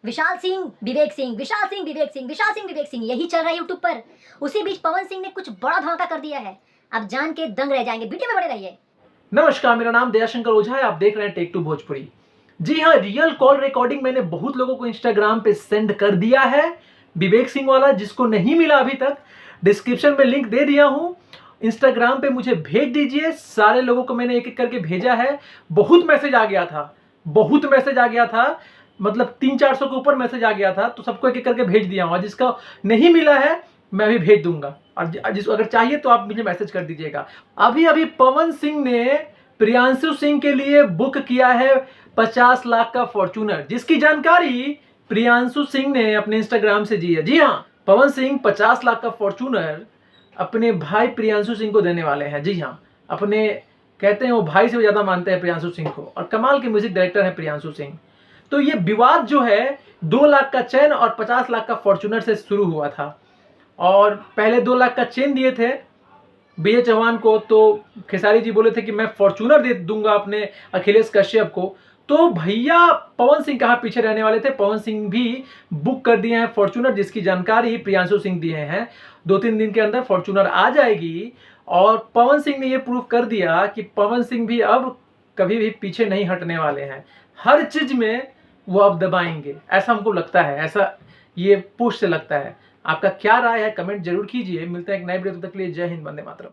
विशाल सिंह विवेक सिंह, विशाल सिंह विवेक सिंह, विशाल सिंह विवेक सिंह, यही चल रहा है यूट्यूब पर। उसी बीच पवन सिंह ने कुछ बड़ा धमाका कर दिया है। आप जान के दंग रह जाएंगे, वीडियो में बने रहिए। नमस्कार, मेरा नाम दयाशंकर ओझा है। आप देख रहे हैं टेक टू भोजपुरी। जी हाँ, रियल कॉल रिकॉर्डिंग मैंने बहुत लोगों को इंस्टाग्राम पे सेंड कर दिया है। विवेक सिंह वाला जिसको नहीं मिला अभी तक, डिस्क्रिप्शन में लिंक दे दिया हूँ। इंस्टाग्राम पे मुझे भेज दीजिए। सारे लोगों को मैंने एक एक करके भेजा है। बहुत मैसेज आ गया था, बहुत मैसेज आ गया था, मतलब 300-400 के ऊपर मैसेज आ गया था, तो सबको एक एक करके भेज दिया हूँ। जिसका नहीं मिला है मैं भी भेज दूंगा, और अगर चाहिए तो आप मुझे मैसेज कर दीजिएगा। अभी अभी पवन सिंह ने प्रियांशु सिंह के लिए बुक किया है 50 लाख का फॉर्च्यूनर, जिसकी जानकारी प्रियांशु सिंह ने अपने इंस्टाग्राम से दी है। जी हाँ, पवन सिंह 50 लाख का फॉर्च्यूनर अपने भाई प्रियांशु सिंह को देने वाले हैं। जी हाँ, अपने कहते हैं वो भाई से ज्यादा मानते हैं प्रियांशु सिंह को, और कमाल के म्यूजिक डायरेक्टर है प्रियांशु सिंह। तो ये विवाद जो है 2 लाख का चैन और 50 लाख का फॉर्च्यूनर से शुरू हुआ था। और पहले 2 लाख का चेन दिए थे बीए चौहान को, तो खेसारी जी बोले थे कि मैं फॉर्च्यूनर दे दूंगा अपने अखिलेश कश्यप को। तो भैया पवन सिंह कहाँ पीछे रहने वाले थे, पवन सिंह भी बुक कर दिए हैं फॉर्च्यूनर, जिसकी जानकारी प्रियांशु सिंह दिए हैं। 2-3 दिन के अंदर फॉर्च्यूनर आ जाएगी। और पवन सिंह ने यह प्रूव कर दिया कि पवन सिंह भी अब कभी भी पीछे नहीं हटने वाले हैं। हर चीज में वो अब दबाएंगे, ऐसा हमको लगता है, ऐसा ये पोस्ट से लगता है। आपका क्या राय है, कमेंट जरूर कीजिए। मिलते हैं एक नए वीडियो, तब तक के लिए जय हिंद, वंदे मातरम।